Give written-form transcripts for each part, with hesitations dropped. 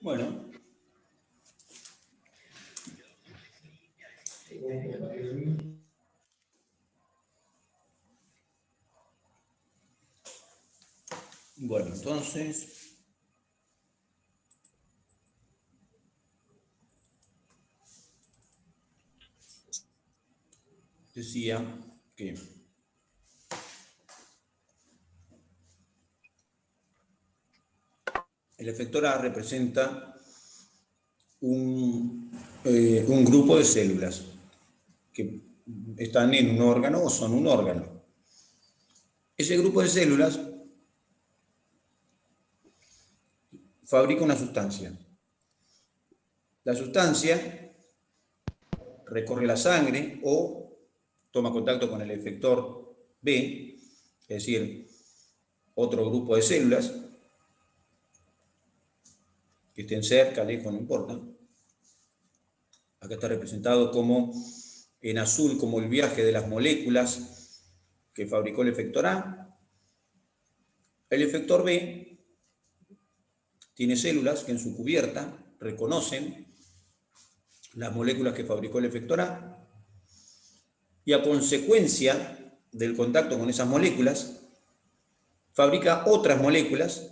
Bueno. Bueno, entonces... decía que el efector A representa un grupo de células que están en un órgano o son un órgano. Ese grupo de células fabrica una sustancia. La sustancia recorre la sangre o toma contacto con el efector B, es decir, otro grupo de células, que estén cerca, lejos, no importa. Acá está representado como, en azul, como el viaje de las moléculas que fabricó el efector A. El efector B tiene células que en su cubierta reconocen las moléculas que fabricó el efector A, y a consecuencia del contacto con esas moléculas, fabrica otras moléculas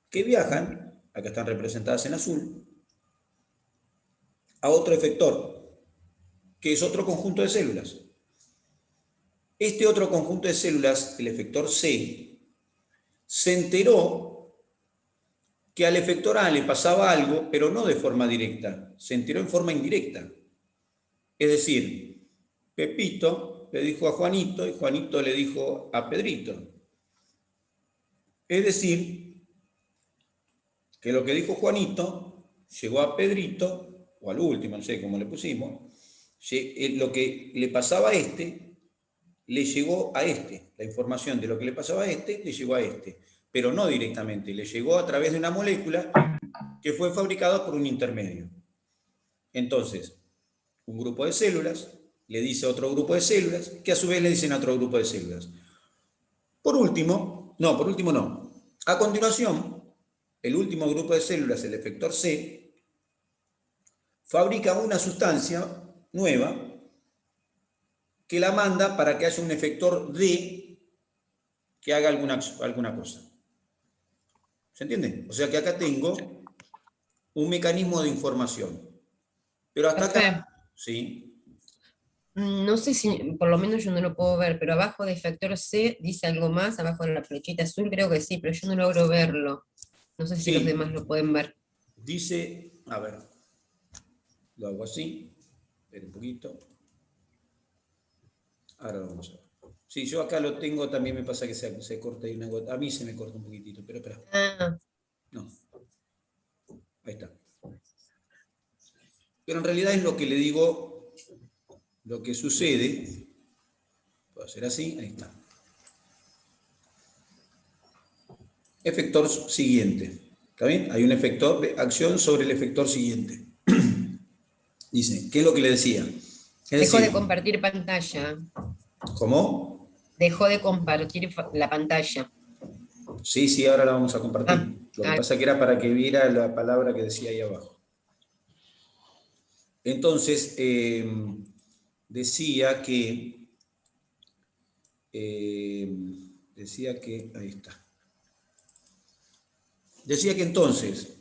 que viajan, acá están representadas en azul, a otro efector, que es otro conjunto de células. Este otro conjunto de células, el efector C, se enteró que al efector A le pasaba algo, pero no de forma directa, se enteró en forma indirecta. Es decir, Pepito le dijo a Juanito y Juanito le dijo a Pedrito. Es decir, que lo que dijo Juanito llegó a Pedrito, o al último, no sé cómo le pusimos, lo que le pasaba a este, le llegó a este. La información de lo que le pasaba a este, le llegó a este. Pero no directamente, le llegó a través de una molécula que fue fabricada por un intermedio. Entonces, un grupo de células le dice a otro grupo de células, que a su vez le dicen a otro grupo de células. Por último no. A continuación, el último grupo de células, el efector C, fabrica una sustancia nueva que la manda para que haya un efector D que haga alguna cosa. ¿Se entiende? O sea que acá tengo un mecanismo de información. Pero hasta acá, sí. No sé si, por lo menos yo no lo puedo ver, pero abajo de efector C dice algo más, abajo de la flechita azul creo que sí, pero yo no logro verlo. No sé si los demás lo pueden ver. Dice, a ver, lo hago así, espera un poquito. Ahora vamos a ver. Sí, yo acá lo tengo, también me pasa que se corta ahí una gota. A mí se me corta un poquitito, pero espera. No. Ahí está. Pero en realidad es lo que le digo, lo que sucede. Puedo hacer así, ahí está. Efector siguiente. ¿Está bien? Hay un efector de acción sobre el efector siguiente. Dice, ¿qué es lo que le decía? Dejó de compartir pantalla. ¿Cómo? Dejó de compartir la pantalla. Sí, ahora la vamos a compartir. Lo que pasa que era para que viera la palabra que decía ahí abajo. Entonces, decía que, ahí está. Decía que entonces,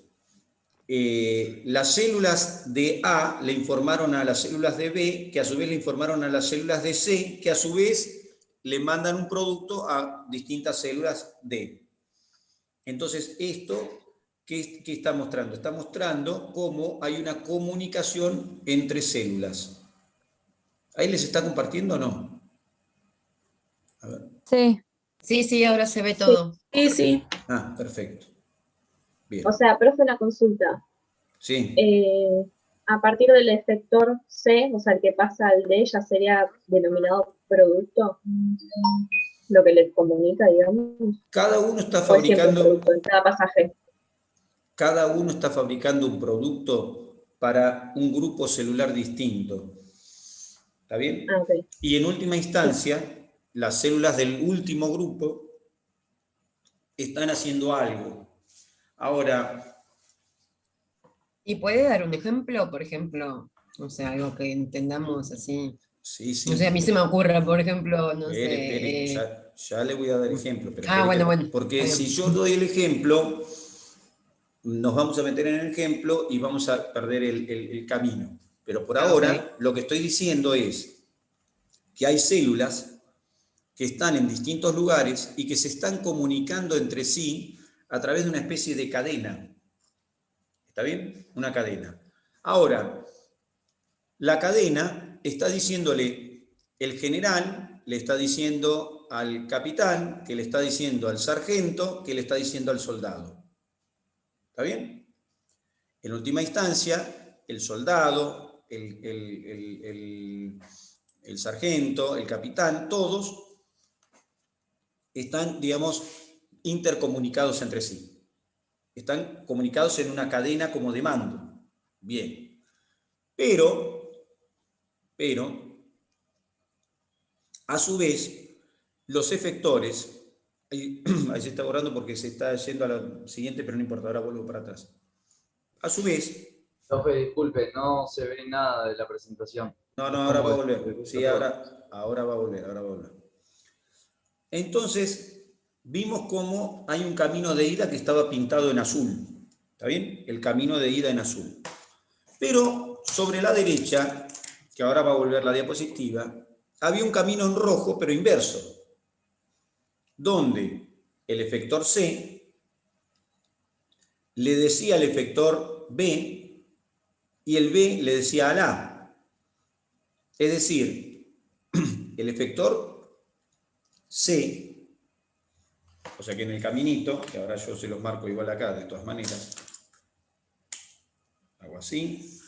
las células de A le informaron a las células de B, que a su vez le informaron a las células de C, que a su vez le mandan un producto a distintas células D. Entonces, esto, ¿qué está mostrando? Está mostrando cómo hay una comunicación entre células. ¿Ahí les está compartiendo o no? A ver. Sí. Sí, ahora se ve todo. Sí. Ah, perfecto. Bien. O sea, profe, una consulta. Sí. A partir del efector C, o sea, el que pasa al D, ya sería denominado producto, lo que les comunica, digamos. Cada uno está fabricando... producto en cada pasaje. Cada uno está fabricando un producto para un grupo celular distinto. ¿Está bien? Ah, okay. Y en última instancia, las células del último grupo están haciendo algo. Ahora, ¿Y puede dar un ejemplo? Por ejemplo, no sé, algo que entendamos así. Sí, No sé, a sí. mí se me ocurre, por ejemplo, no Espere, sé. ya le voy a dar ejemplo, pero Bueno, bueno, está porque si bien. yo doy el ejemplo, nos vamos a meter en el ejemplo y vamos a perder el camino. Pero por Ok. ahora, lo que estoy diciendo es que hay células que están en distintos lugares y que se están comunicando entre sí a través de una especie de cadena. ¿Está bien? Una cadena. Ahora, la cadena está diciéndole, el general le está diciendo al capitán, que le está diciendo al sargento, que le está diciendo al soldado. ¿Está bien? En última instancia, el soldado, el sargento, el capitán, todos están, digamos, intercomunicados entre sí. Están comunicados en una cadena como de mando. Bien. Pero, a su vez, los efectores, ahí se está borrando porque se está yendo a la siguiente, pero no importa, ahora vuelvo para atrás. A su vez, Profe, disculpe, no se ve nada de la presentación. no, Es ahora como va a que volver. está Sí, todo. ahora va a volver, ahora va a volver. Entonces, vimos cómo hay un camino de ida que estaba pintado en azul. ¿Está bien? El camino de ida en azul. Pero sobre la derecha, que ahora va a volver la diapositiva, había un camino en rojo, pero inverso, donde el efector C le decía al efector B y el B le decía al A. Es decir, el efector C, o sea que en el caminito, que ahora yo se los marco igual acá de todas maneras, hago así.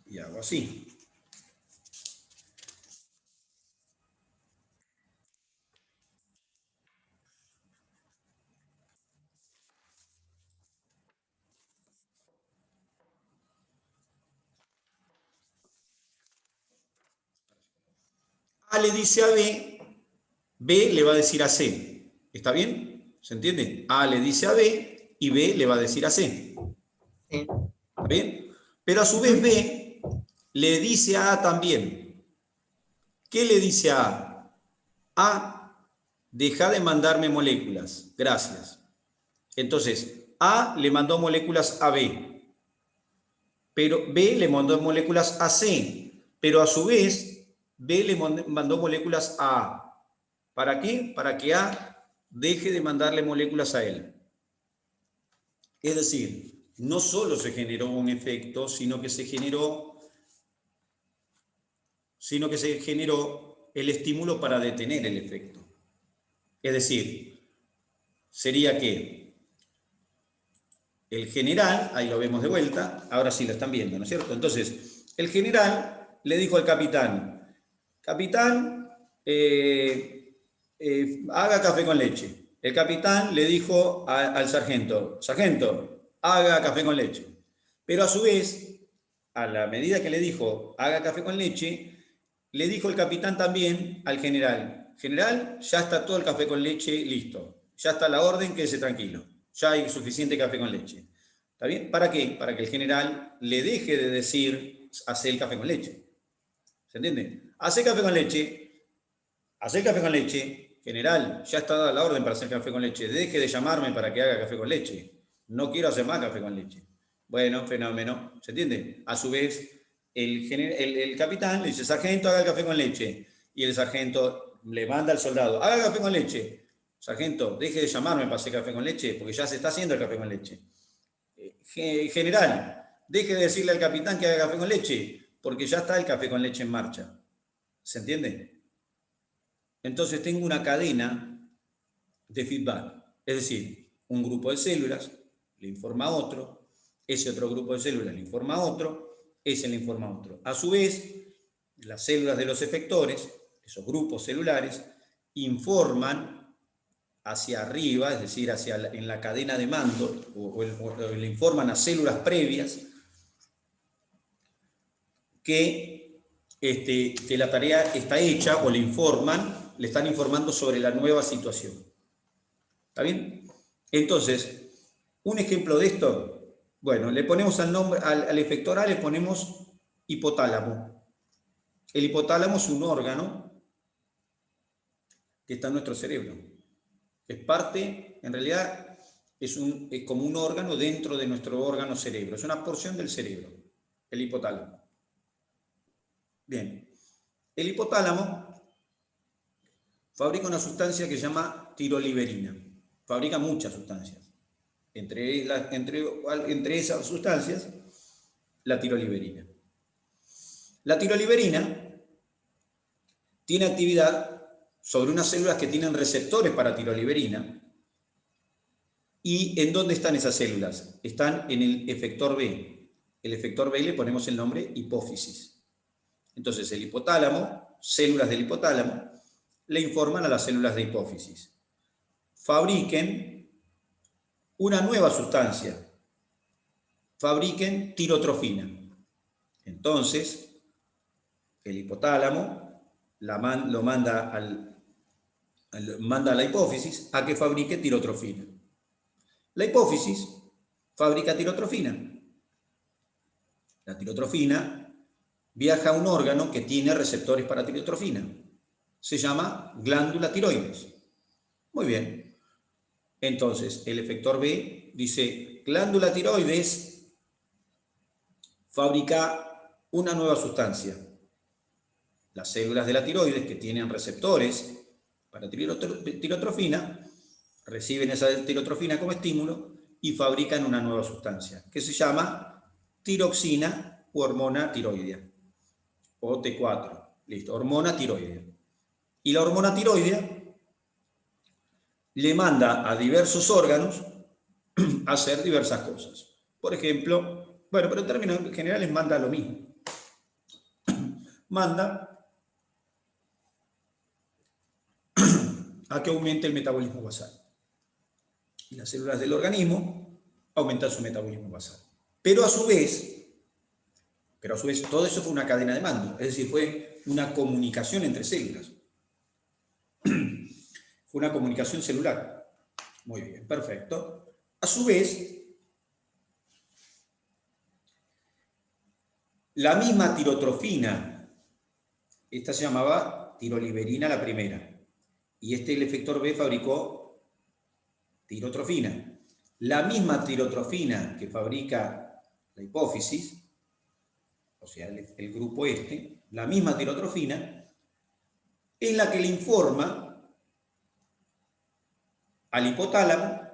Y hago así. A le dice a B, B le va a decir a C. ¿Está bien? ¿Se entiende? A le dice a B y B le va a decir a C. Sí. ¿Está bien? Pero a su vez B le dice a A también. ¿Qué le dice a A? A, deja de mandarme moléculas. Gracias. Entonces, A le mandó moléculas a B. Pero B le mandó moléculas a C. Pero a su vez, B le mandó moléculas a A. ¿Para qué? Para que A deje de mandarle moléculas a él. Es decir, no solo se generó un efecto, sino que se generó el estímulo para detener el efecto. Es decir, sería que el general, ahí lo vemos de vuelta, ahora sí lo están viendo, ¿no es cierto? Entonces, el general le dijo al capitán, capitán, haga café con leche. El capitán le dijo al sargento, sargento, haga café con leche. Pero a su vez, a la medida que le dijo, haga café con leche, le dijo el capitán también al general, general, ya está todo el café con leche listo, ya está la orden, quédese tranquilo, ya hay suficiente café con leche. ¿Está bien? ¿Para qué? Para que el general le deje de decir, hace el café con leche. ¿Se entiende? Hace café con leche, hacer café con leche, general, ya está dada la orden para hacer café con leche, deje de llamarme para que haga café con leche, no quiero hacer más café con leche. Bueno, fenómeno, ¿se entiende? A su vez, el capitán le dice, sargento, haga el café con leche, y el sargento le manda al soldado, haga café con leche, sargento, deje de llamarme para hacer café con leche, porque ya se está haciendo el café con leche. General, deje de decirle al capitán que haga café con leche, porque ya está el café con leche en marcha. ¿Se entiende? Entonces tengo una cadena de feedback, es decir, un grupo de células le informa a otro, ese otro grupo de células le informa a otro, ese le informa a otro. A su vez, las células de los efectores, esos grupos celulares, informan hacia arriba, es decir, en la cadena de mando, o le informan a células previas que que la tarea está hecha o le están informando sobre la nueva situación. ¿Está bien? Entonces, un ejemplo de esto, bueno, le ponemos al efector A, le ponemos hipotálamo. El hipotálamo es un órgano que está en nuestro cerebro. Es parte, en realidad, es como un órgano dentro de nuestro órgano cerebro. Es una porción del cerebro, el hipotálamo. Bien, el hipotálamo fabrica una sustancia que se llama tiroliberina. Fabrica muchas sustancias. Entre esas sustancias, la tiroliberina. La tiroliberina tiene actividad sobre unas células que tienen receptores para tiroliberina. ¿Y en dónde están esas células? Están en el efector B. El efector B le ponemos el nombre hipófisis. Entonces, el hipotálamo, células del hipotálamo, le informan a las células de hipófisis. Fabriquen una nueva sustancia. Fabriquen tirotrofina. Entonces, el hipotálamo manda a la hipófisis a que fabrique tirotrofina. La hipófisis fabrica tirotrofina. La tirotrofina viaja a un órgano que tiene receptores para tirotrofina. Se llama glándula tiroides. Muy bien. Entonces, el efector B dice, glándula tiroides fabrica una nueva sustancia. Las células de la tiroides que tienen receptores para tirotrofina reciben esa tirotrofina como estímulo y fabrican una nueva sustancia que se llama tiroxina u hormona tiroidea. O T4, listo, hormona tiroidea. Y la hormona tiroidea le manda a diversos órganos a hacer diversas cosas. Por ejemplo, bueno, pero en términos generales manda lo mismo. Manda a que aumente el metabolismo basal. Y las células del organismo aumentan su metabolismo basal. Pero a su vez, todo eso fue una cadena de mando, es decir, fue una comunicación entre células. Fue una comunicación celular. Muy bien, perfecto. A su vez, la misma tirotrofina, esta se llamaba tiroliberina la primera, y el efector B fabricó tirotrofina. La misma tirotrofina que fabrica la hipófisis, o sea, el grupo la misma tirotrofina, es la que le informa al hipotálamo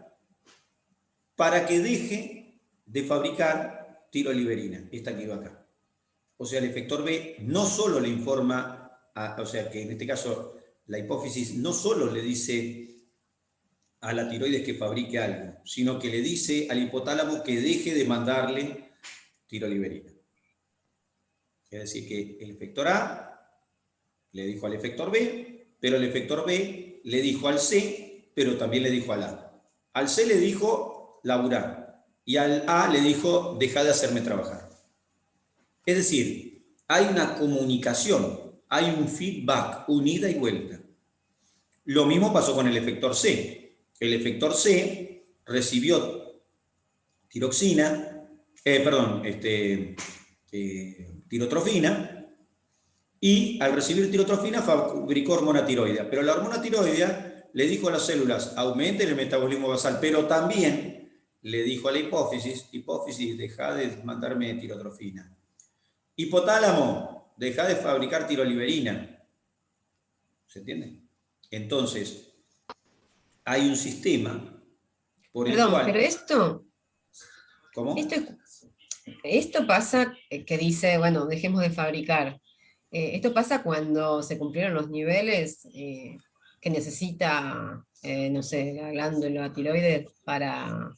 para que deje de fabricar tiroliberina, esta que iba acá. O sea, el efector B no solo le informa, o sea, que en este caso la hipófisis no solo le dice a la tiroides que fabrique algo, sino que le dice al hipotálamo que deje de mandarle tiroliberina. Es decir, que el efector A le dijo al efector B, pero el efector B le dijo al C, pero también le dijo al A. Al C le dijo laburar y al A le dijo deja de hacerme trabajar. Es decir, hay una comunicación, hay un feedback, un ida y vuelta. Lo mismo pasó con el efector C. El efector C recibió tirotrofina, y al recibir tirotrofina fabricó hormona tiroidea. Pero la hormona tiroidea le dijo a las células, aumenten el metabolismo basal, pero también le dijo a la hipófisis, deja de mandarme tirotrofina. Hipotálamo, deja de fabricar tiroliberina. ¿Se entiende? Entonces, hay un sistema por el cual... pero esto... ¿Cómo? Esto pasa que dice, bueno, dejemos de fabricar. Esto pasa cuando se cumplieron los niveles que necesita, no sé, la glándula tiroides para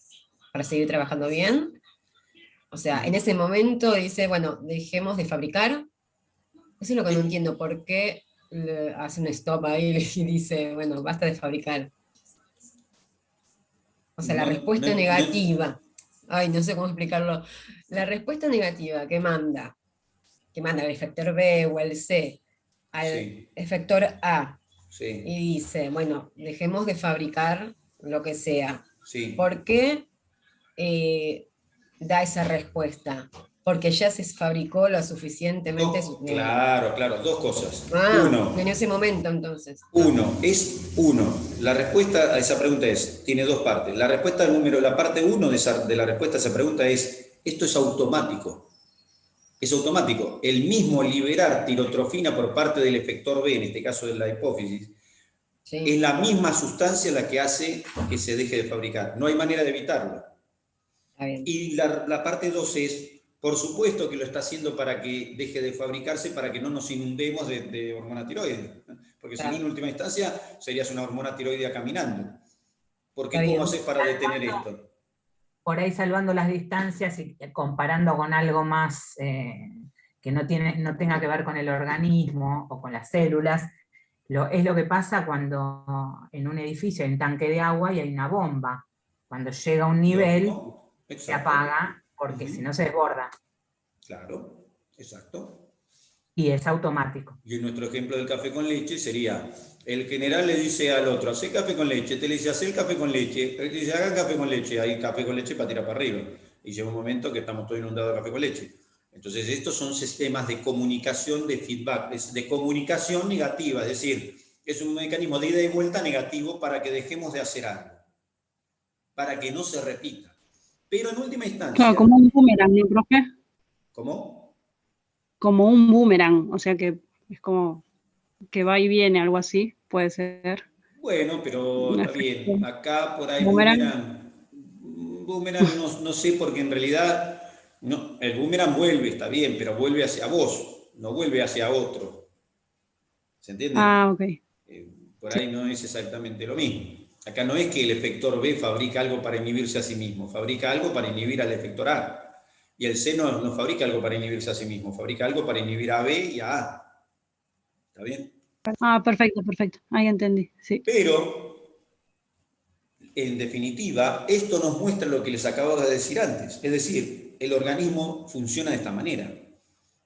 seguir trabajando bien. O sea, en ese momento dice, bueno, dejemos de fabricar. Eso es lo que no entiendo, ¿por qué hace un stop ahí y dice, bueno, basta de fabricar? O sea, la respuesta negativa. Ay, no sé cómo explicarlo. La respuesta negativa que manda que manda el efector B o el C al Sí, efector A sí, y dice, bueno, dejemos de fabricar lo que sea, sí. ¿por qué da esa respuesta? Porque ya se fabricó lo suficientemente. Claro, claro, dos cosas. En Uno, ese momento entonces. uno. La respuesta a esa pregunta tiene dos partes. La parte uno de la respuesta a esa pregunta es, esto es automático. Es automático. El mismo liberar tirotrofina por parte del efector B, en este caso de la hipófisis, Sí, es la misma sustancia la que hace que se deje de fabricar. No hay manera de evitarlo. está bien. Y la parte 2 es, por supuesto que lo está haciendo para que deje de fabricarse, para que no nos inundemos de hormona tiroide. Porque si no, en Claro, última instancia, serías una hormona tiroidea caminando. está Porque ¿cómo bien. haces para detener esto? Por ahí salvando las distancias y comparando con algo más que no tenga que ver con el organismo o con las células, es lo que pasa cuando en un edificio hay un tanque de agua y hay una bomba. Cuando llega a un nivel, Lógico, se exacto. apaga porque si no se desborda. Claro, exacto. Y es automático. Y en nuestro ejemplo del café con leche sería, el general le dice al otro, hacé café con leche, te le dice, hacé el café con leche, él te dice, hagan café con leche, hay café con leche para tirar para arriba. Y llega un momento que estamos todos inundados de café con leche. Entonces, estos son sistemas de comunicación, de feedback, de comunicación negativa, es decir, es un mecanismo de ida y vuelta negativo para que dejemos de hacer algo, para que no se repita. Pero en última instancia... Claro, como un boomerang, ¿no, profe? ¿Cómo? Como un boomerang, o sea que es como que va y viene, algo así, puede ser. Bueno, pero Un está efecto bien. Acá por ahí boomerang. boomerang no sé, porque en realidad no, el boomerang vuelve, está bien, pero vuelve hacia vos, no vuelve hacia otro. ¿Se entiende? Ah, ok. Por ahí no es exactamente lo mismo. Acá no es que el efector B fabrica algo para inhibirse a sí mismo, fabrica algo para inhibir al efector A. Y el C no fabrica algo para inhibirse a sí mismo, fabrica algo para inhibir a B y a A. ¿Está bien? Ah, perfecto, perfecto. Ahí entendí, sí. Pero, en definitiva, esto nos muestra lo que les acababa de decir antes. Es decir, el organismo funciona de esta manera.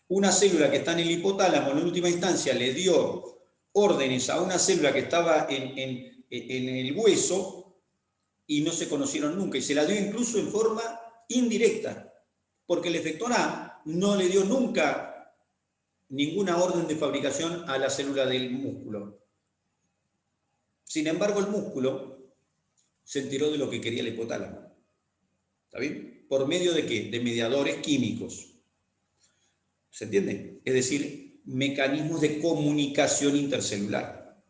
Una célula que está en el hipotálamo, en última instancia, le dio órdenes a una célula que estaba en el hueso y no se conocieron nunca. Y se la dio incluso en forma indirecta, porque el efector A no le dio nunca ninguna orden de fabricación a la célula del músculo. Sin embargo, el músculo se enteró de lo que quería el hipotálamo. ¿Está bien? ¿Por medio de qué? De mediadores químicos. ¿Se entiende? Es decir, mecanismos de comunicación intercelular.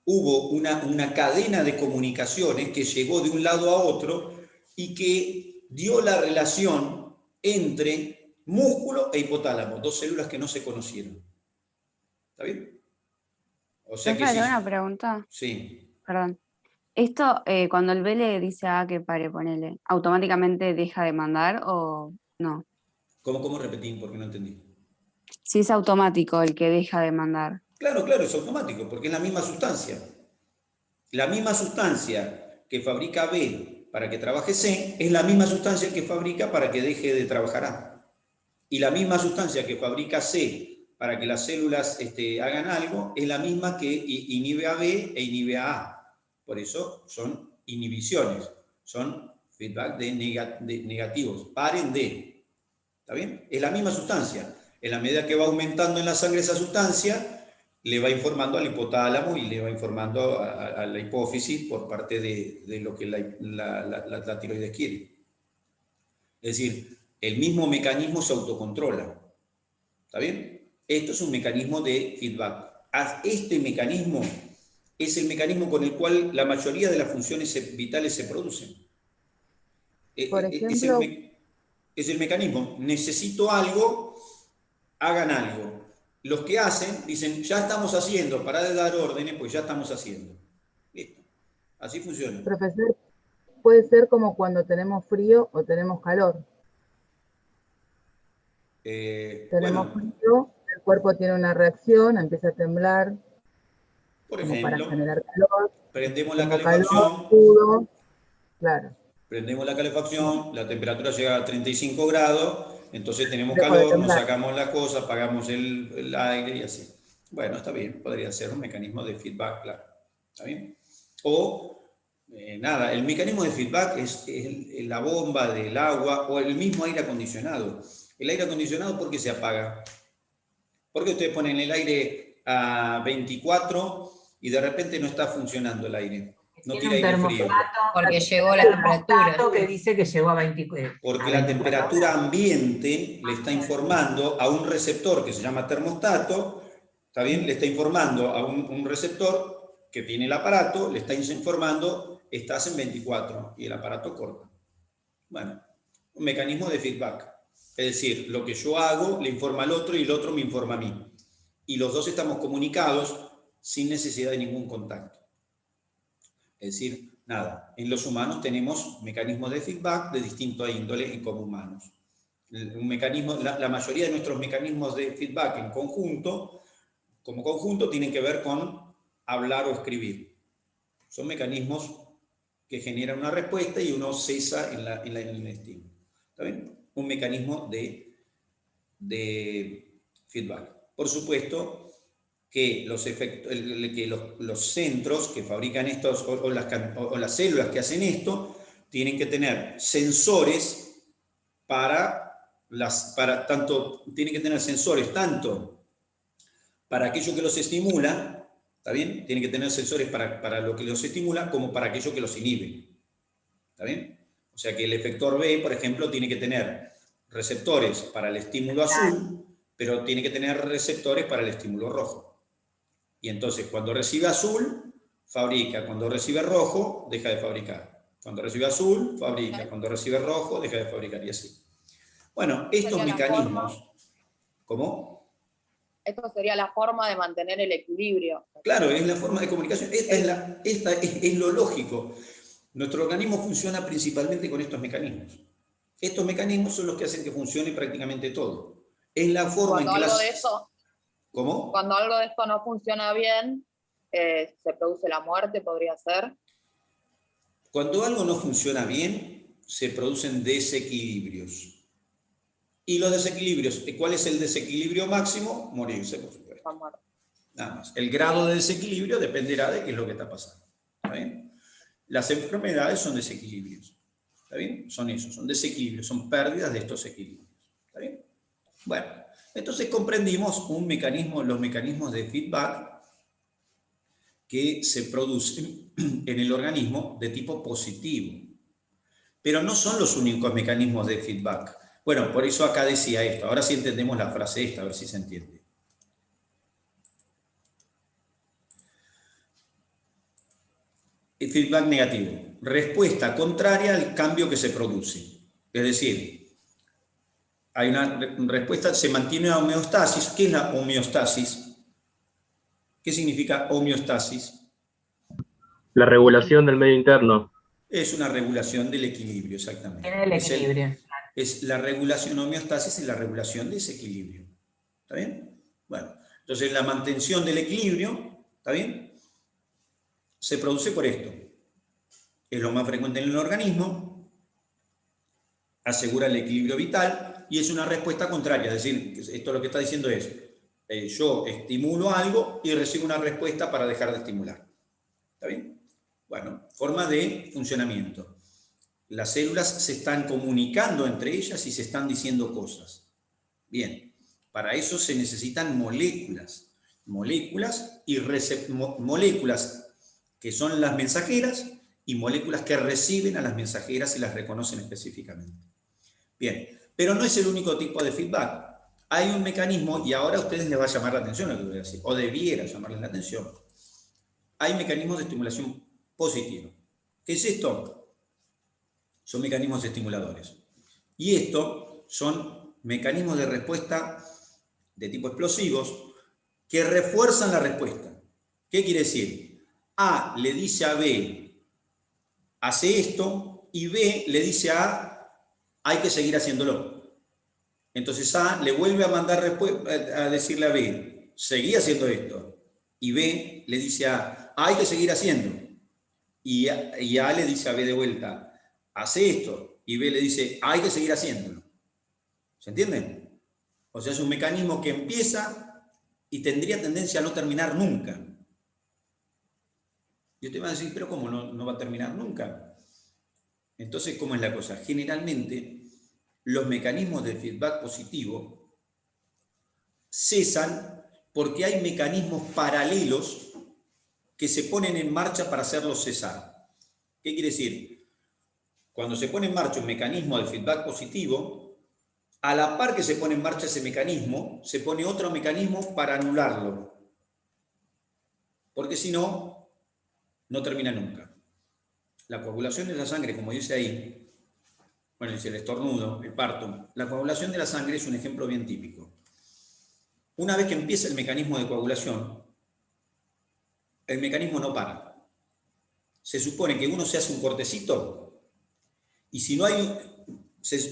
Hubo una cadena de comunicaciones que llegó de un lado a otro y que dio la relación entre músculo e hipotálamo, dos células que no se conocieron. ¿Está bien? O sea que Profe, sí. tengo una pregunta. Sí. Perdón. Esto, cuando el B le dice a A que pare, ponele, ¿automáticamente deja de mandar o no? ¿Cómo repetí? Porque no entendí. Si es automático el que deja de mandar. Claro, es automático, porque es la misma sustancia. La misma sustancia que fabrica B para que trabaje C es la misma sustancia que fabrica para que deje de trabajar A. Y la misma sustancia que fabrica C para que las células hagan algo es la misma que inhibe a B e inhibe a A. Por eso son inhibiciones, son feedback de negativos. Paren de. ¿Está bien? Es la misma sustancia. En la medida que va aumentando en la sangre esa sustancia, le va informando al hipotálamo y le va informando a la hipófisis por parte de lo que la tiroides quiere. Es decir, el mismo mecanismo se autocontrola. ¿Está bien? Esto es un mecanismo de feedback. Este mecanismo es el mecanismo con el cual la mayoría de las funciones vitales se producen. Por ejemplo, Es el mecanismo. Necesito algo, hagan algo. Los que hacen dicen, ya estamos haciendo, para de dar órdenes, pues ya estamos haciendo. Listo. Así funciona. profesor, puede ser como cuando tenemos frío o tenemos calor. Tenemos frío, el cuerpo tiene una reacción, empieza a temblar, por como para ejemplo, generar calor. prendemos la Tengo calefacción. calor, sudo, claro. Prendemos la calefacción, la temperatura llega a 35 grados entonces tenemos Dejo de calor, nos temblar. sacamos la cosa, apagamos el aire y así. Bueno, está bien, podría ser un mecanismo de feedback, claro. ¿Está bien? O, nada, el mecanismo de feedback es la bomba del agua o el mismo aire acondicionado. El aire acondicionado, ¿por qué se apaga? ¿Por qué ustedes ponen el aire a 24 y de repente no está funcionando el aire? No Tiene tira un aire frío. Porque llegó la temperatura. termostato que dice que llegó a 20. Porque la temperatura ambiente le está informando a un receptor que se llama termostato, ¿está bien? Le está informando a un receptor que tiene el aparato, le está informando, estás en 24 y el aparato corta. Bueno, un mecanismo de feedback. Es decir, lo que yo hago le informa al otro y el otro me informa a mí. Y los dos estamos comunicados sin necesidad de ningún contacto. Es decir, nada, en los humanos tenemos mecanismos de feedback de distinta índole como humanos. Un mecanismo, la mayoría de nuestros mecanismos de feedback en conjunto, como conjunto, tienen que ver con hablar o escribir. Son mecanismos que generan una respuesta y uno cesa en el estímulo. ¿Está bien? Un mecanismo de feedback. Por supuesto que los centros que fabrican estos, o las células que hacen esto, tienen que tener sensores tienen que tener sensores tanto para aquello que los estimula, ¿está bien? Tienen que tener sensores para lo que los estimula como para aquello que los inhibe. ¿Está bien? O sea que el efector B, por ejemplo, tiene que tener receptores para el estímulo azul, pero tiene que tener receptores para el estímulo rojo. Y entonces, cuando recibe azul, fabrica. Cuando recibe rojo, deja de fabricar. Cuando recibe azul, fabrica. Cuando recibe rojo, deja de fabricar. Y así. Bueno, estos mecanismos... ¿Cómo? Esto sería la forma de mantener el equilibrio. Claro, es la forma de comunicación. Esta es lo lógico. Nuestro organismo funciona principalmente con estos mecanismos. Estos mecanismos son los que hacen que funcione prácticamente todo. Es la forma en que ¿Cómo? Cuando algo de esto no funciona bien, se produce la muerte, podría ser. Cuando algo no funciona bien, se producen desequilibrios. Y los desequilibrios, ¿cuál es el desequilibrio máximo? Morirse, por supuesto. Nada más. El grado de desequilibrio dependerá de qué es lo que está pasando. ¿Está bien? Las enfermedades son desequilibrios. ¿Está bien? Son eso, son desequilibrios, son pérdidas de estos equilibrios. ¿Está bien? Bueno, entonces comprendimos los mecanismos de feedback que se producen en el organismo de tipo positivo. Pero no son los únicos mecanismos de feedback. Bueno, por eso acá decía esto. Ahora sí entendemos la frase esta, a ver si se entiende. El feedback negativo. Respuesta contraria al cambio que se produce. Es decir, hay una respuesta, se mantiene la homeostasis. ¿Qué es la homeostasis? ¿Qué significa homeostasis? La regulación del medio interno. Es una regulación del equilibrio, exactamente. El equilibrio. Es la regulación, homeostasis es la regulación de ese equilibrio. ¿Está bien? Bueno, entonces la mantención del equilibrio, ¿está bien? Se produce por esto. Es lo más frecuente en el organismo, asegura el equilibrio vital y es una respuesta contraria. Es decir, esto lo que está diciendo es, yo estimulo algo y recibo una respuesta para dejar de estimular. ¿Está bien? Bueno, forma de funcionamiento. Las células se están comunicando entre ellas y se están diciendo cosas. Bien, para eso se necesitan moléculas. Moléculas que son las mensajeras y moléculas que reciben a las mensajeras y las reconocen específicamente. Bien, pero no es el único tipo de feedback. Hay un mecanismo, y ahora a ustedes les va a llamar la atención lo que voy a decir, o debiera llamarles la atención. Hay mecanismos de estimulación positiva. ¿Qué es esto? Son mecanismos estimuladores. Y esto son mecanismos de respuesta de tipo explosivos que refuerzan la respuesta. ¿Qué quiere decir? A le dice a B, hace esto, y B le dice a A, hay que seguir haciéndolo. Entonces A le vuelve a mandar a decirle a B, seguí haciendo esto. Y B le dice a hay que seguir haciendo. Y A le dice a B de vuelta, hace esto. Y B le dice, hay que seguir haciéndolo. ¿Se entiende? O sea, es un mecanismo que empieza y tendría tendencia a no terminar nunca. Y usted va a decir, pero ¿cómo no va a terminar nunca? Entonces, ¿cómo es la cosa? Generalmente, los mecanismos de feedback positivo cesan porque hay mecanismos paralelos que se ponen en marcha para hacerlos cesar. ¿Qué quiere decir? Cuando se pone en marcha un mecanismo de feedback positivo, a la par que se pone en marcha ese mecanismo, se pone otro mecanismo para anularlo. Porque si no, no termina nunca. La coagulación de la sangre, como dice ahí, bueno, dice el estornudo, el parto, la coagulación de la sangre es un ejemplo bien típico. Una vez que empieza el mecanismo de coagulación, el mecanismo no para. Se supone que uno se hace un cortecito y si no hay...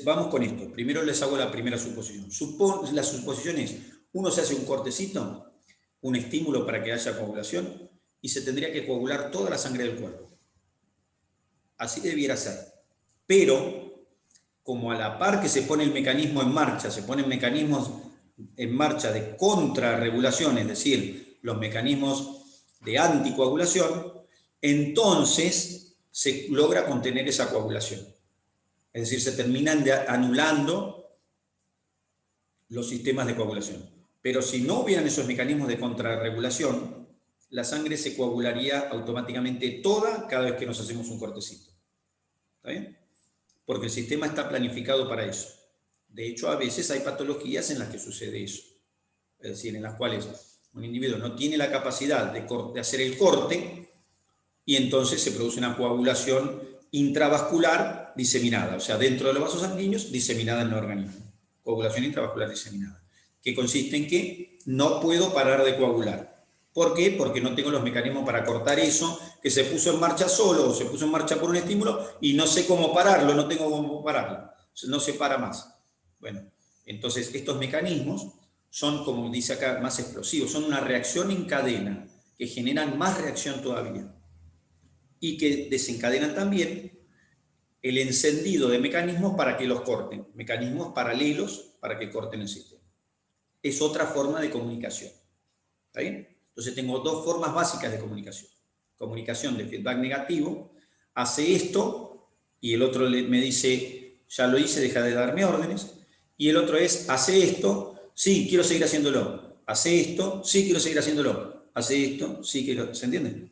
Vamos con esto. Primero les hago la primera suposición. La suposición es, uno se hace un cortecito, un estímulo para que haya coagulación y se tendría que coagular toda la sangre del cuerpo. Así debiera ser. Pero, como a la par que se pone el mecanismo en marcha, se ponen mecanismos en marcha de contrarregulación, es decir, los mecanismos de anticoagulación, entonces se logra contener esa coagulación. Es decir, se terminan anulando los sistemas de coagulación. Pero si no hubieran esos mecanismos de contrarregulación, la sangre se coagularía automáticamente toda cada vez que nos hacemos un cortecito. ¿Está bien? Porque el sistema está planificado para eso. De hecho, a veces hay patologías en las que sucede eso. Es decir, en las cuales un individuo no tiene la capacidad de hacer el corte y entonces se produce una coagulación intravascular diseminada, o sea, dentro de los vasos sanguíneos, diseminada en el organismo. Coagulación intravascular diseminada, que consiste en que no puedo parar de coagular. ¿Por qué? Porque no tengo los mecanismos para cortar eso, que se puso en marcha solo o se puso en marcha por un estímulo y no sé cómo pararlo, no tengo cómo pararlo, no se para más. Bueno, entonces estos mecanismos son, como dice acá, más explosivos, son una reacción en cadena que generan más reacción todavía y que desencadenan también el encendido de mecanismos para que los corten, mecanismos paralelos para que corten el sistema. Es otra forma de comunicación. ¿Está bien? Entonces tengo dos formas básicas de comunicación. Comunicación de feedback negativo, hace esto, y el otro me dice, ya lo hice, deja de darme órdenes, y el otro es, hace esto, sí, quiero seguir haciéndolo, hace esto, sí, quiero seguir haciéndolo, hace esto, sí, quiero, ¿se entiende?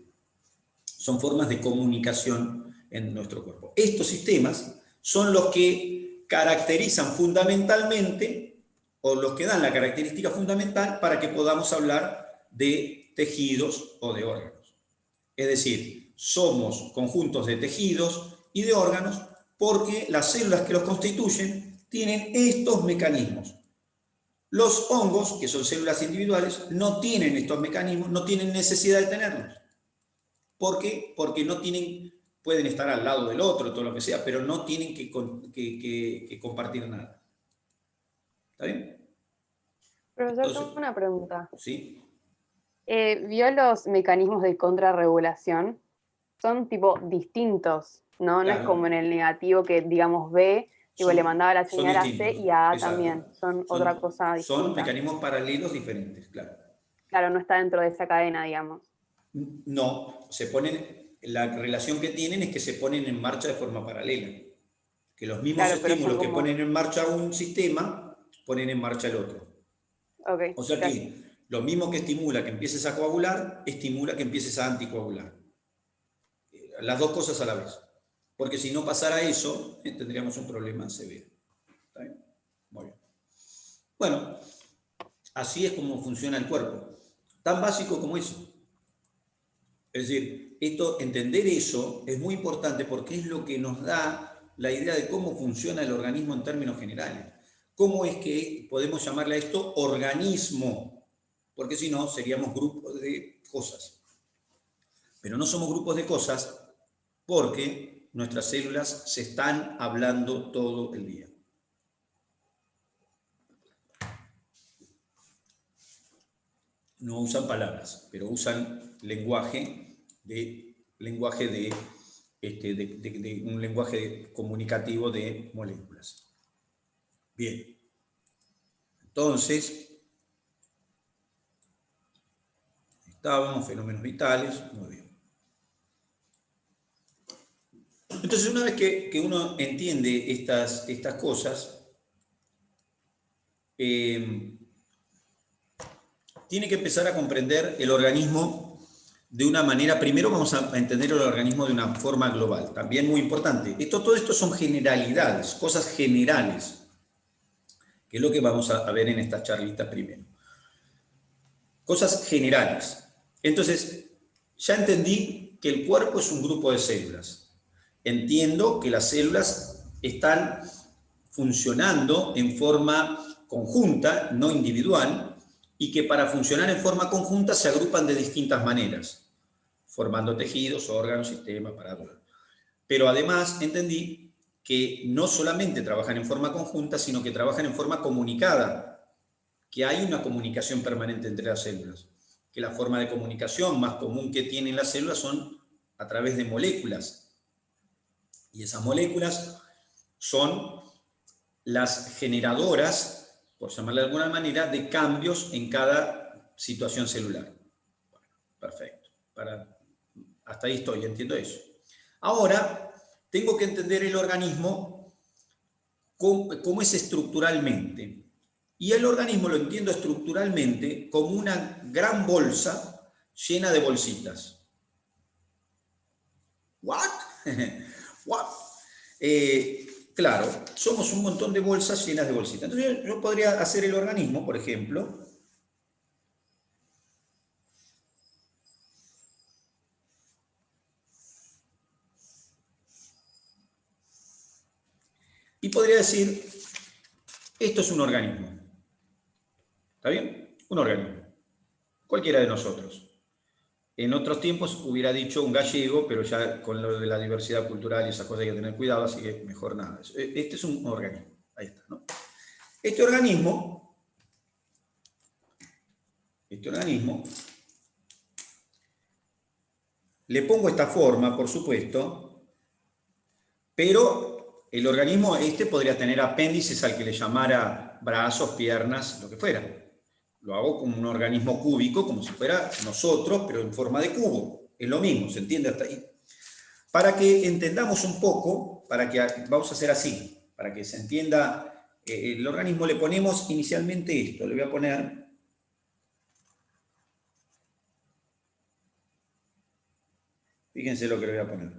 Son formas de comunicación en nuestro cuerpo. Estos sistemas son los que caracterizan fundamentalmente, o los que dan la característica fundamental para que podamos hablar de tejidos o de órganos. Es decir, somos conjuntos de tejidos y de órganos porque las células que los constituyen tienen estos mecanismos. Los hongos, que son células individuales, no tienen estos mecanismos, no tienen necesidad de tenerlos. ¿Por qué? Porque no tienen, pueden estar al lado del otro, todo lo que sea, pero no tienen que compartir nada. ¿Está bien? Profesor, Entonces, tengo una pregunta. ¿sí? ¿Vio los mecanismos de contrarregulación? Son tipo distintos, ¿no? Claro. No es como en el negativo que, digamos, B, tipo, le mandaba la señal a C y a A exacto. también. Son otra cosa distinta. Son mecanismos paralelos diferentes, claro. Claro, no está dentro de esa cadena, digamos. No, se ponen, la relación que tienen es que se ponen en marcha de forma paralela. Que los mismos estímulos que ponen en marcha un sistema, ponen en marcha el otro. Okay, o sea que lo mismo que estimula que empieces a coagular, estimula que empieces a anticoagular. Las dos cosas a la vez. Porque si no pasara eso, tendríamos un problema severo. ¿Está bien? Muy bien. Bueno, así es como funciona el cuerpo. Tan básico como eso. Es decir, entender eso es muy importante porque es lo que nos da la idea de cómo funciona el organismo en términos generales. ¿Cómo es que podemos llamarle a esto organismo? Porque si no, seríamos grupos de cosas. Pero no somos grupos de cosas porque nuestras células se están hablando todo el día. No usan palabras, pero usan lenguaje un lenguaje comunicativo de moléculas. Bien, Entonces, estábamos, fenómenos vitales, muy bien. Entonces, una vez que uno entiende estas cosas, tiene que empezar a comprender el organismo de una manera. Primero vamos a entender el organismo de una forma global, también muy importante. Todo esto son generalidades, cosas generales, que es lo que vamos a ver en estas charlitas primero. Cosas generales. Entonces, ya entendí que el cuerpo es un grupo de células. Entiendo que las células están funcionando en forma conjunta, no individual, y que para funcionar en forma conjunta se agrupan de distintas maneras, formando tejidos, órganos, sistemas, parábolas. Pero además entendí que no solamente trabajan en forma conjunta, sino que trabajan en forma comunicada, que hay una comunicación permanente entre las células, que la forma de comunicación más común que tienen las células son a través de moléculas. Y esas moléculas son las generadoras, por llamarle de alguna manera, de cambios en cada situación celular. Bueno, perfecto. Hasta ahí estoy, entiendo eso. Ahora, tengo que entender el organismo cómo es estructuralmente. Y el organismo lo entiendo estructuralmente como una gran bolsa llena de bolsitas. ¿What? ¿What? Claro, somos un montón de bolsas llenas de bolsitas. Entonces yo podría hacer el organismo, por ejemplo, y podría decir, esto es un organismo. ¿Está bien? Un organismo. Cualquiera de nosotros. En otros tiempos hubiera dicho un gallego, pero ya con lo de la diversidad cultural y esas cosas hay que tener cuidado, así que mejor nada. Este es un organismo. Ahí está, ¿no? Este organismo le pongo esta forma, por supuesto, pero el organismo podría tener apéndices al que le llamara brazos, piernas, lo que fuera. Lo hago como un organismo cúbico, como si fuera nosotros, pero en forma de cubo. Es lo mismo, ¿se entiende hasta ahí? Para que entendamos un poco, vamos a hacer así, para que se entienda el organismo, le ponemos inicialmente esto. Le voy a poner... Fíjense lo que le voy a poner.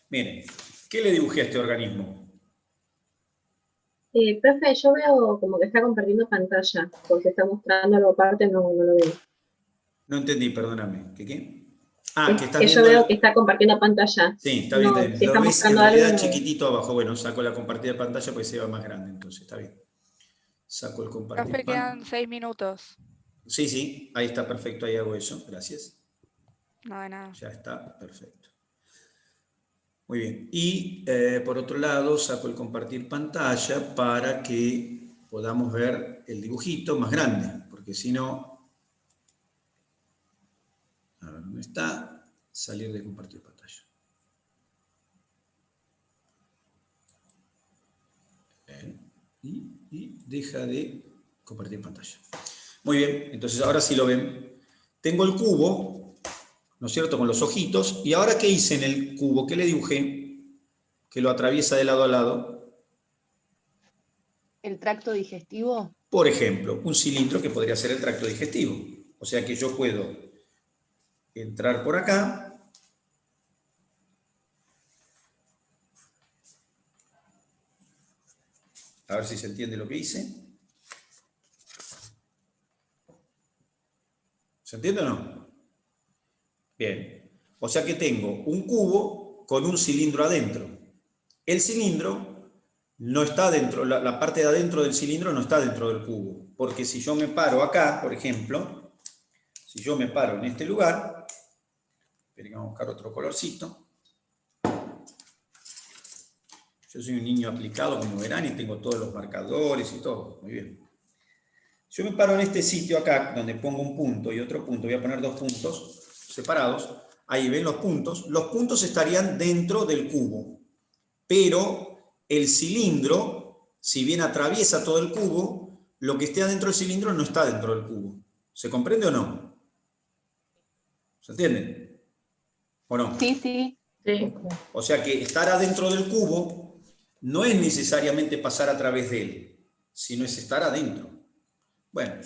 Miren, ¿qué le dibujé a este organismo? Profe, yo veo como que está compartiendo pantalla, porque está mostrando algo aparte, no lo veo. No entendí, perdóname. ¿Qué? Ah, que está que viendo... yo veo que está compartiendo pantalla. Sí, está bien, No, está bien. si está Lo ves mostrando en realidad algo, chiquitito abajo. Bueno, saco la compartida de pantalla porque se va más grande, entonces está bien. Saco el compartir Profe, quedan 6 minutos. Sí, ahí está perfecto, ahí hago eso, gracias. No, de nada. Ya está, perfecto. Muy bien, y por otro lado saco el compartir pantalla para que podamos ver el dibujito más grande, porque si no, a ver dónde está, salir de compartir pantalla. Y deja de compartir pantalla. Muy bien, entonces ahora sí lo ven. Tengo el cubo, ¿no es cierto?, con los ojitos. ¿Y ahora qué hice en el cubo? ¿Qué le dibujé? Que lo atraviesa de lado a lado. ¿El tracto digestivo? Por ejemplo, un cilindro que podría ser el tracto digestivo. O sea que yo puedo entrar por acá. A ver si se entiende lo que hice. ¿Se entiende o no? Bien. O sea que tengo un cubo con un cilindro adentro. El cilindro no está dentro, la parte de adentro del cilindro no está dentro del cubo. Porque si yo me paro acá, por ejemplo, si yo me paro en este lugar, esperen, vamos a buscar otro colorcito. Yo soy un niño aplicado, como verán, y tengo todos los marcadores y todo. Muy bien. Yo me paro en este sitio acá, donde pongo un punto y otro punto. Voy a poner dos puntos separados. Ahí ven los puntos. Los puntos estarían dentro del cubo. pero el cilindro, si bien atraviesa todo el cubo, lo que esté adentro del cilindro no está dentro del cubo. ¿Se comprende o no? ¿Se entiende? ¿O no? Sí, sí. Sí. O sea que estar adentro del cubo no es necesariamente pasar a través de él, sino es estar adentro. Bueno,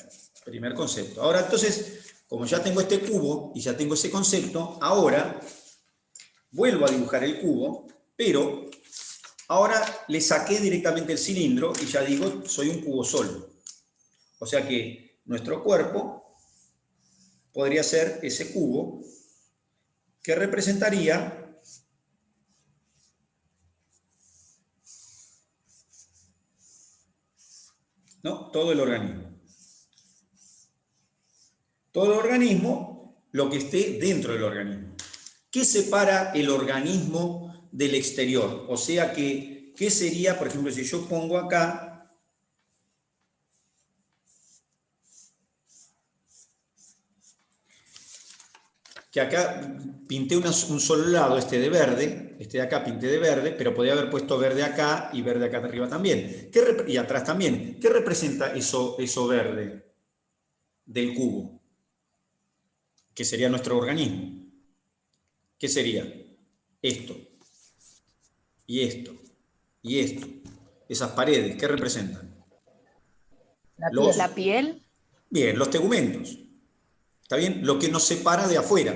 primer concepto. Ahora, entonces, como ya tengo este cubo y ya tengo ese concepto, ahora vuelvo a dibujar el cubo, pero ahora le saqué directamente el cilindro y ya digo, soy un cubo solo. O sea que nuestro cuerpo podría ser ese cubo que representaría ¿no? Todo el organismo. Todo el organismo, lo que esté dentro del organismo. ¿Qué separa el organismo del exterior? O sea que, ¿qué sería, por ejemplo, si yo pongo acá que acá pinté un solo lado, este de verde, este de acá pinté de verde, pero podía haber puesto verde acá y verde acá arriba también. Y atrás también. ¿Qué representa eso verde del cubo? Que sería nuestro organismo. ¿Qué sería? Esto. Y esto. Y esto. Esas paredes, ¿qué representan? La piel. Bien, los tegumentos. ¿Está bien? Lo que nos separa de afuera.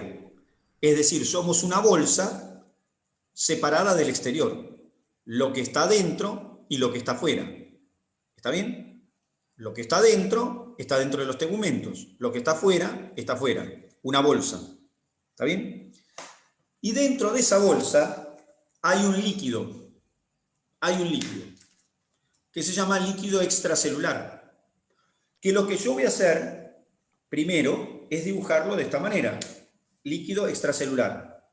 Es decir, somos una bolsa separada del exterior. Lo que está dentro y lo que está afuera. ¿Está bien? Lo que está dentro de los tegumentos. Lo que está afuera, está afuera. Una bolsa. ¿Está bien? Y dentro de esa bolsa hay un líquido. Hay un líquido que se llama líquido extracelular. Que lo que yo voy a hacer primero es dibujarlo de esta manera. Líquido extracelular.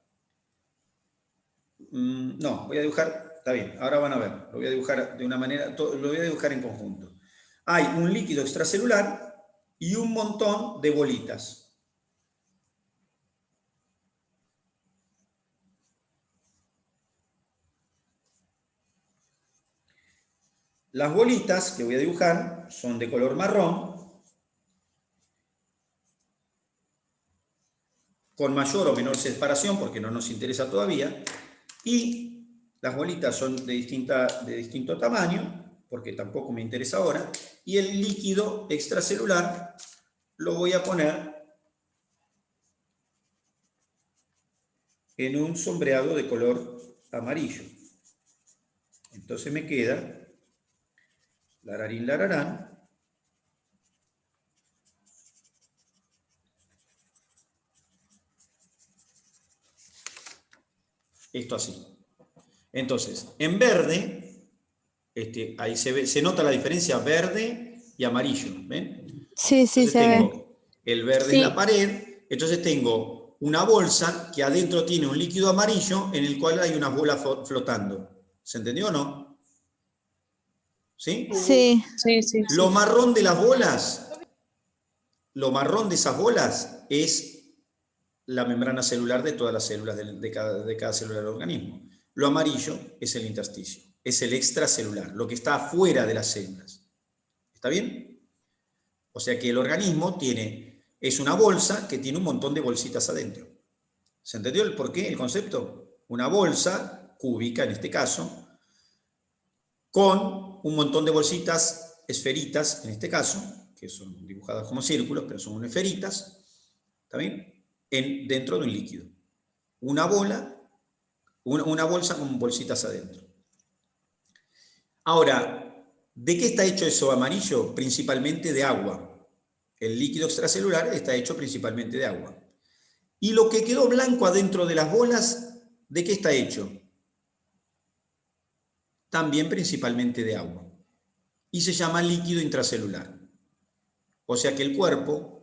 No, voy a dibujar, está bien, ahora van a ver. Lo voy a dibujar de una manera, lo voy a dibujar en conjunto. Hay un líquido extracelular y un montón de bolitas. Las bolitas que voy a dibujar son de color marrón, con mayor o menor separación, porque no nos interesa todavía, y las bolitas son de distinto tamaño, porque tampoco me interesa ahora, y el líquido extracelular lo voy a poner en un sombreado de color amarillo. Entonces me queda lararín, lararán. Esto así. Entonces, en verde, ahí se nota la diferencia verde y amarillo. ¿Ven? Sí, sí, entonces se ve. tengo el verde en la pared, entonces tengo una bolsa que adentro tiene un líquido amarillo en el cual hay unas bolas flotando. ¿Se entendió o no? ¿Sí? Sí. Lo marrón de las bolas, lo marrón de esas bolas es la membrana celular de todas las células de cada célula del organismo. Lo amarillo es el intersticio, es el extracelular, lo que está afuera de las células. ¿Está bien? O sea que el organismo es una bolsa que tiene un montón de bolsitas adentro. ¿Se entendió el porqué, el concepto? Una bolsa cúbica, en este caso, con un montón de bolsitas esferitas, en este caso, que son dibujadas como círculos, pero son esferitas, ¿está bien? Dentro de un líquido. Una bolsa con bolsitas adentro. Ahora, ¿de qué está hecho eso amarillo? Principalmente de agua. El líquido extracelular está hecho principalmente de agua. Y lo que quedó blanco adentro de las bolas, ¿de qué está hecho? También principalmente de agua. Y se llama líquido intracelular. O sea que el cuerpo